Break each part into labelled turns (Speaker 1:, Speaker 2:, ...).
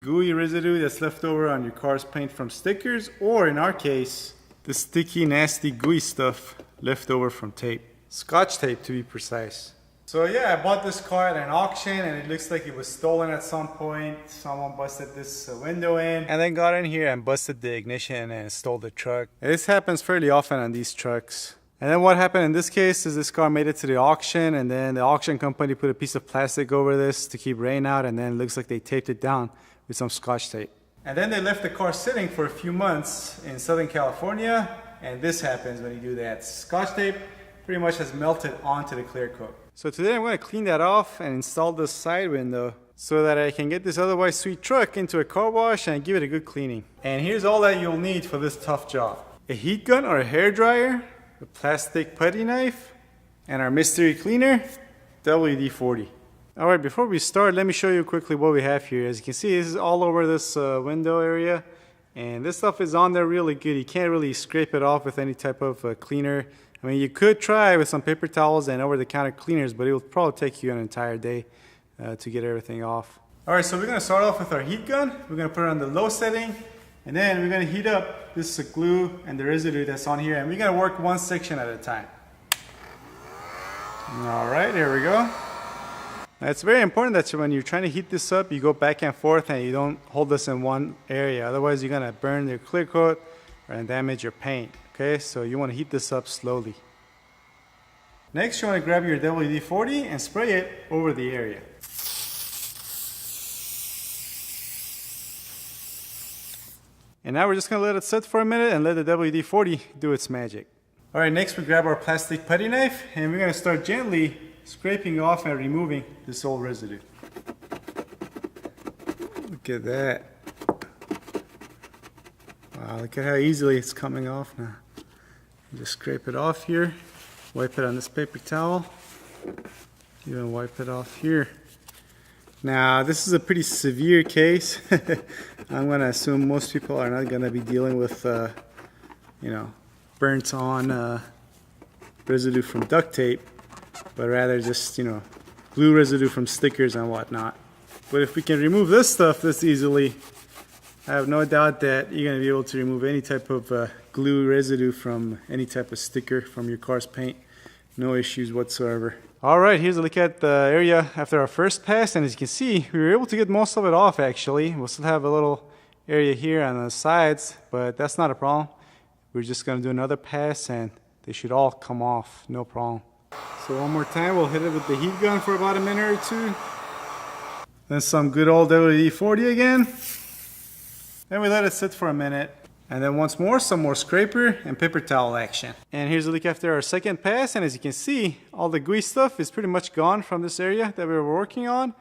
Speaker 1: gooey residue that's left over on your car's paint from stickers, or in our case, the sticky, nasty, gooey stuff left over from tape. Scotch tape to be precise. So yeah, I bought this car at an auction and it looks like it was stolen at some point. Someone busted this window in and then got in here and busted the ignition and stole the truck. This happens fairly often on these trucks. And then what happened in this case is this car made it to the auction, and then the auction company put a piece of plastic over this to keep rain out, and then it looks like they taped it down with some Scotch tape. And then they left the car sitting for a few months in Southern California, and this happens when you do that. Scotch tape pretty much has melted onto the clear coat. So today I'm going to clean that off and install this side window so that I can get this otherwise sweet truck into a car wash and give it a good cleaning. And here's all that you'll need for this tough job: a heat gun or a hair dryer, a plastic putty knife, and our mystery cleaner, WD-40. Alright, before we start, let me show you quickly what we have here. As you can see, this is all over this window area, and this stuff is on there really good. You can't really scrape it off with any type of cleaner. I mean, you could try with some paper towels and over-the-counter cleaners, but it will probably take you an entire day to get everything off. Alright, so we're going to start off with our heat gun. We're going to put it on the low setting, and then we're going to heat up this glue and the residue that's on here, and we're going to work one section at a time. Alright, here we go. Now, it's very important that when you're trying to heat this up, you go back and forth and you don't hold this in one area. Otherwise, you're going to burn your clear coat and damage your paint. Okay, so you want to heat this up slowly. Next, you want to grab your WD-40 and spray it over the area. And now we're just going to let it sit for a minute and let the WD-40 do its magic. Alright, next we grab our plastic putty knife and we're going to start gently scraping off and removing this old residue. Look at that. Wow, look at how easily it's coming off now. Just scrape it off here, wipe it on this paper towel, even wipe it off here. Now, this is a pretty severe case. I'm going to assume most people are not going to be dealing with, burnt on residue from duct tape, but rather just, glue residue from stickers and whatnot. But if we can remove this stuff this easily, I have no doubt that you're going to be able to remove any type of glue residue from any type of sticker from your car's paint. No issues whatsoever. Alright, here's a look at the area after our first pass, and as you can see, we were able to get most of it off actually. We'll still have a little area here on the sides, but that's not a problem. We're just going to do another pass and they should all come off, no problem. So one more time, we'll hit it with the heat gun for about a minute or two. Then some good old WD-40 again. Then we let it sit for a minute. And then once more, some more scraper and paper towel action. And here's a look after our second pass, and as you can see, all the gooey stuff is pretty much gone from this area that we were working on.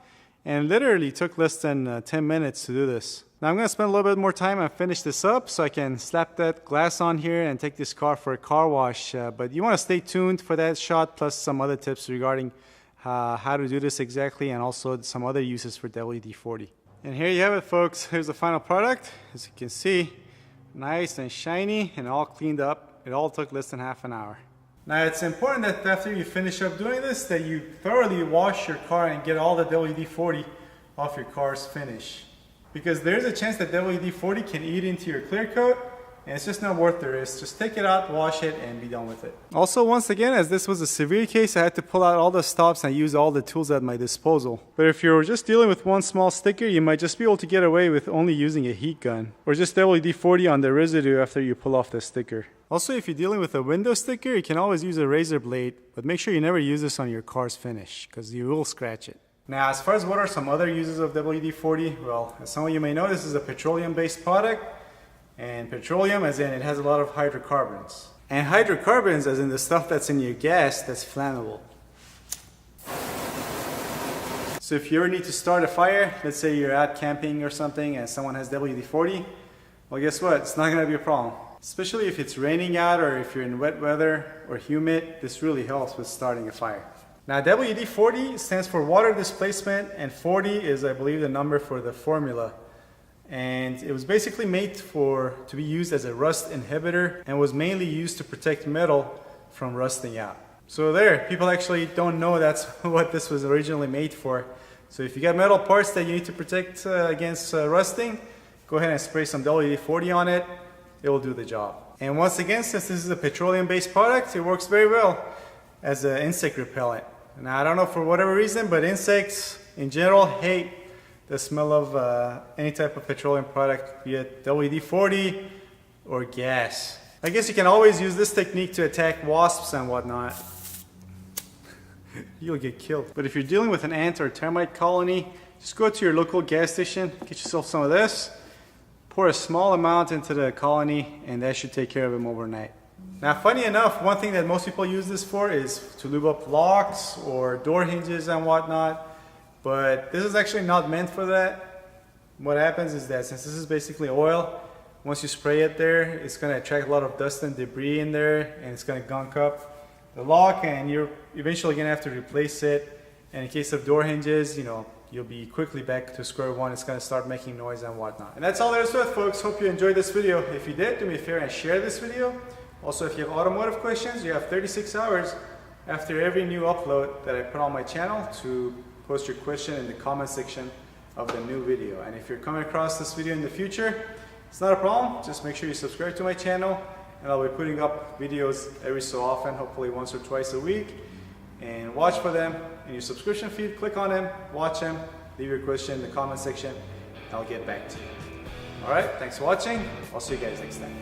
Speaker 1: And literally took less than 10 minutes to do this. Now I'm going to spend a little bit more time and finish this up so I can slap that glass on here and take this car for a car wash. But you want to stay tuned for that shot, plus some other tips regarding how to do this exactly, and also some other uses for WD-40. And here you have it, folks. Here's the final product. As you can see, nice and shiny and all cleaned up. It all took less than half an hour. Now it's important that after you finish up doing this, that you thoroughly wash your car and get all the WD-40 off your car's finish. Because there's a chance that WD-40 can eat into your clear coat, and it's just not worth the risk. Just take it out, wash it, and be done with it. Also, once again, as this was a severe case, I had to pull out all the stops and use all the tools at my disposal. But if you're just dealing with one small sticker, you might just be able to get away with only using a heat gun, or just WD-40 on the residue after you pull off the sticker. Also, if you're dealing with a window sticker, you can always use a razor blade, but make sure you never use this on your car's finish, because you will scratch it. Now, as far as what are some other uses of WD-40, well, as some of you may know, this is a petroleum-based product. And petroleum, as in it has a lot of hydrocarbons. And hydrocarbons, as in the stuff that's in your gas that's flammable. So if you ever need to start a fire, let's say you're out camping or something and someone has WD-40, well, guess what? It's not going to be a problem. Especially if it's raining out or if you're in wet weather or humid, this really helps with starting a fire. Now, WD-40 stands for water displacement, and 40 is, I believe, the number for the formula. And it was basically made to be used as a rust inhibitor, and was mainly used to protect metal from rusting out. So there, people actually don't know that's what this was originally made for. So if you got metal parts that you need to protect against rusting, go ahead and spray some WD-40 on it. It will do the job. And once again, since this is a petroleum-based product, it works very well as an insect repellent. Now I don't know for whatever reason, but insects in general hate the smell of any type of petroleum product, be it WD-40 or gas. I guess you can always use this technique to attack wasps and whatnot. You'll get killed. But if you're dealing with an ant or termite colony, just go to your local gas station, get yourself some of this, pour a small amount into the colony, and that should take care of them overnight. Now, funny enough, one thing that most people use this for is to lube up locks or door hinges and whatnot. But this is actually not meant for that. What happens is that since this is basically oil, once you spray it there, it's going to attract a lot of dust and debris in there, and it's going to gunk up the lock, and you're eventually going to have to replace it. And in case of door hinges, you'll be quickly back to square one. It's going to start making noise and whatnot. And that's all there is to it, folks. Hope you enjoyed this video. If you did, do me a favor and share this video. Also, if you have automotive questions, you have 36 hours after every new upload that I put on my channel to post your question in the comment section of the new video. And if you're coming across this video in the future, it's not a problem. Just make sure you subscribe to my channel, and I'll be putting up videos every so often, hopefully once or twice a week. And watch for them in your subscription feed. Click on them, watch them, leave your question in the comment section, and I'll get back to you. Alright, thanks for watching. I'll see you guys next time.